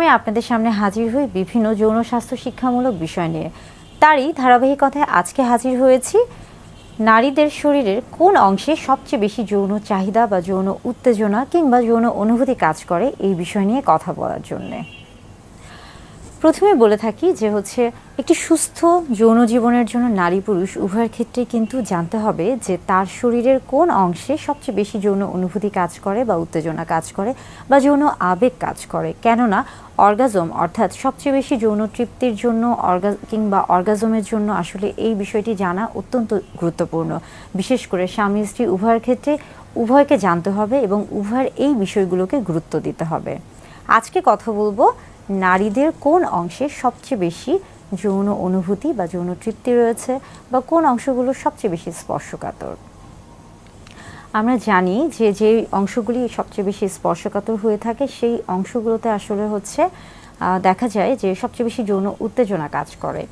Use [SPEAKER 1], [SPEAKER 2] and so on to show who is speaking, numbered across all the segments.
[SPEAKER 1] সবসময় আপনাদের সামনে হাজির হই বিভিন্ন যৌন স্বাস্থ্য শিক্ষামূলক বিষয় নিয়ে। তারই ধারাবাহিকতায় আজকে হাজির হয়েছি নারীদের শরীরের কোন অংশে সবচেয়ে বেশি যৌন চাহিদা বা যৌন উত্তেজনা কিংবা যৌন অনুভূতি কাজ করে এই বিষয় নিয়ে কথা বলার জন্যে। প্রথমে বলে থাকি যে একটি সুস্থ যৌন জীবনের জন্য নারী পুরুষ উভয়ের ক্ষেত্রে কিন্তু জানতে হবে যে তার শরীরের কোন অংশে সবচেয়ে বেশি যৌন অনুভূতি কাজ করে বা উত্তেজনা কাজ করে বা যৌন আবেগ কাজ করে। কেননা অর্গাজম অর্থাৎ সবচেয়ে বেশি যৌন তৃপ্তির জন্য কিংবা অর্গাজমের জন্য আসলে এই বিষয়টি জানা অত্যন্ত গুরুত্বপূর্ণ। বিশেষ করে স্বামী স্ত্রী উভয়ের ক্ষেত্রে উভয়কে জানতে হবে এবং উভয়ের এই বিষয়গুলোকে গুরুত্ব দিতে হবে। আজকে কথা বলবো নারীদের কোন অংশে সবচেয়ে বেশি যৌন অনুভূতি বা যৌন তৃপ্তি রয়েছে বা কোন অংশগুলো সবচেয়ে বেশি স্পর্শকাতর। আমরা জানি যে যে অংশগুলি সবচেয়ে বেশি স্পর্শকাতর হয়ে থাকে সেই অংশগুলোতে আসলে দেখা যায় যে সবচেয়ে বেশি যৌন উত্তেজনা কাজ করে।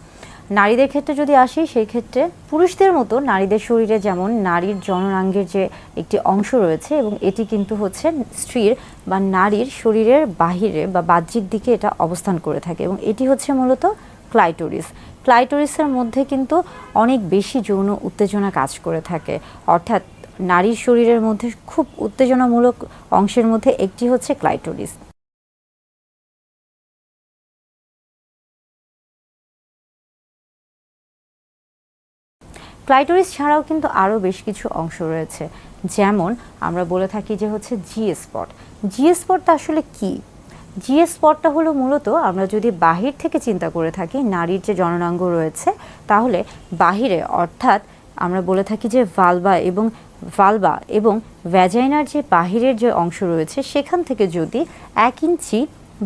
[SPEAKER 1] নারীদের ক্ষেত্রে যদি আসি সেই ক্ষেত্রে পুরুষদের মতো নারীদের শরীরে যেমন নারীর জননাঙ্গের যে একটি অংশ রয়েছে এবং এটি কিন্তু স্ত্রীর বা নারীর শরীরের বাহিরে বা বাহ্যিক দিকে এটা অবস্থান করে থাকে এবং এটি মূলত ক্লাইটোরিস। ক্লাইটোরিসের মধ্যে কিন্তু অনেক বেশি যৌন উত্তেজনা কাজ করে থাকে। অর্থাৎ নারীর শরীরের মধ্যে খুব উত্তেজনামূলক অংশের মধ্যে একটি ক্লাইটোরিস। ক্লাইটোরিস ছাড়াও কিন্তু আরও বেশ কিছু অংশ রয়েছে, যেমন আমরা বলে থাকি যে জি স্পট। জি স্পটটা আসলে কি? জি স্পটটা হলো মূলত আমরা যদি বাহির থেকে চিন্তা করে থাকি নারীর যে জননাঙ্গ রয়েছে তাহলে বাহিরে অর্থাৎ আমরা বলে থাকি যে ভালভা এবং ভ্যাজাইনার যে বাহিরের যে অংশ রয়েছে সেখান থেকে যদি 1 ইঞ্চি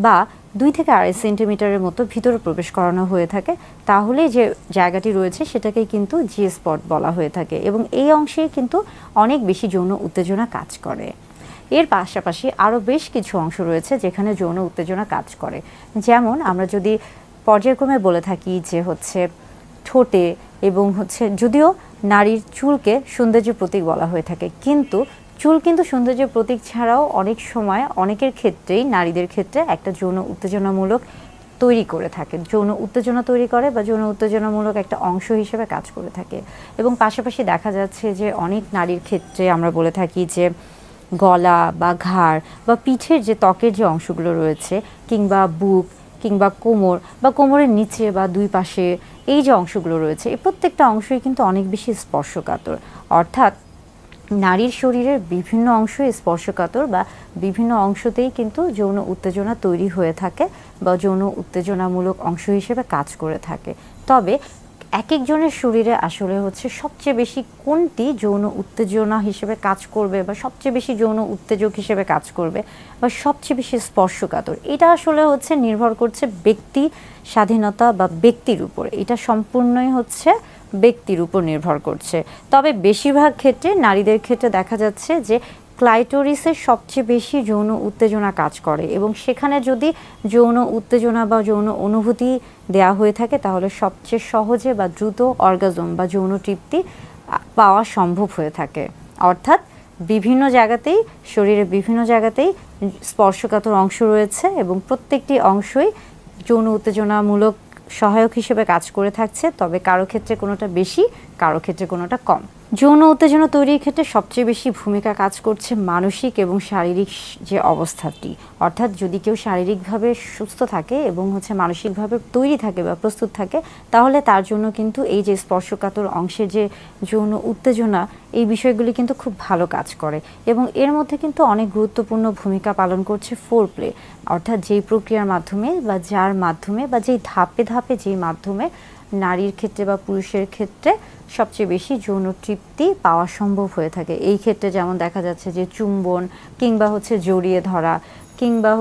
[SPEAKER 1] বা 2 থেকে 2.5 সেন্টিমিটারের মতো ভিতরে প্রবেশ করানো হয়ে থাকে তাহলে যে জায়গাটি রয়েছে সেটাকেই কিন্তু জি স্পট বলা হয়ে থাকে এবং এই অংশে কিন্তু অনেক বেশি যৌন উত্তেজনা কাজ করে। এর পাশাপাশি আরও বেশ কিছু অংশ রয়েছে যেখানে যৌন উত্তেজনা কাজ করে, যেমন আমরা যদি পর্যায়ক্রমে বলে থাকি যে ঠোঁটে এবং যদিও নারীর চুলকে সৌন্দর্যের প্রতীক বলা হয়ে থাকে, কিন্তু চুল কিন্তু সৌন্দর্যের প্রতীক ছাড়াও অনেক সময় অনেকের ক্ষেত্রেই নারীদের ক্ষেত্রে একটা যৌন উত্তেজনামূলক তৈরি করে থাকে, যৌন উত্তেজনা তৈরি করে বা যৌন উত্তেজনামূলক একটা অংশ হিসেবে কাজ করে থাকে। এবং পাশাপাশি দেখা যাচ্ছে যে অনেক নারীর ক্ষেত্রে আমরা বলে থাকি যে গলা বা ঘাড় বা পিঠের যে ত্বকের যে অংশগুলো রয়েছে কিংবা বুক কিংবা কোমর বা কোমরের নিচে বা দুই পাশে এই যে অংশগুলো রয়েছে এই প্রত্যেকটা অংশই কিন্তু অনেক বেশি স্পর্শকাতর। অর্থাৎ নারীর শরীরের বিভিন্ন অংশই স্পর্শকাতর বা বিভিন্ন অংশতেই কিন্তু যৌন উত্তেজনা তৈরি হয়ে থাকে বা যৌন উত্তেজনামূলক অংশ হিসেবে কাজ করে থাকে। তবে এক একজনের শরীরে আসলে সবচেয়ে বেশি কোনটি যৌন উত্তেজনা হিসেবে কাজ করবে বা সবচেয়ে বেশি যৌন উত্তেজক হিসেবে কাজ করবে বা সবচেয়ে বেশি স্পর্শকাতর, এটা আসলে নির্ভর করছে ব্যক্তি স্বাধীনতা বা ব্যক্তির উপর। এটা সম্পূর্ণই ব্যক্তির উপর নির্ভর করছে। তবে বেশিরভাগ ক্ষেত্রে নারীদের ক্ষেত্রে দেখা যাচ্ছে যে ক্লাইটোরিসের সবচেয়ে বেশি যৌন উত্তেজনা কাজ করে এবং সেখানে যদি যৌন উত্তেজনা বা যৌন অনুভূতি দেয়া হয়ে থাকে তাহলে সবচেয়ে সহজে বা দ্রুত অর্গাজম বা যৌন তৃপ্তি পাওয়া সম্ভব হয়ে থাকে। অর্থাৎ বিভিন্ন জায়গাতেই শরীরের বিভিন্ন জায়গাতেই স্পর্শকাতর অংশ রয়েছে এবং প্রত্যেকটি অংশই যৌন উত্তেজনামূলক সহায়ক হিসেবে কাজ করে থাকছে, তবে কারো ক্ষেত্রে কোনোটা বেশি কারো ক্ষেত্রে কোনোটা কম। যৌন উত্তেজনা তৈরির ক্ষেত্রে সবচেয়ে বেশি ভূমিকা কাজ করছে মানসিক এবং শারীরিক যে অবস্থাটি। অর্থাৎ যদি কেউ শারীরিকভাবে সুস্থ থাকে এবং মানসিকভাবে তৈরি থাকে বা প্রস্তুত থাকে তাহলে তার জন্য কিন্তু এই যে স্পর্শকাতর অংশের যে যৌন উত্তেজনা এই বিষয়গুলি কিন্তু খুব ভালো কাজ করে এবং এর মধ্যে কিন্তু অনেক গুরুত্বপূর্ণ ভূমিকা পালন করছে ফোরপ্লে। অর্থাৎ যেই প্রক্রিয়ার মাধ্যমে বা যার মাধ্যমে বা যেই ধাপে ধাপে যেই মাধ্যমে নারীর ক্ষেত্রে বা পুরুষের ক্ষেত্রে সবচেয়ে বেশি যৌন তৃপ্তি পাওয়া সম্ভব হয়ে থাকে। এই ক্ষেত্রে যেমন দেখা যাচ্ছে যে চুম্বন কিংবা জড়িয়ে ধরা কিংবা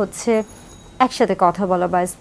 [SPEAKER 1] একসাথে কথা বলা বা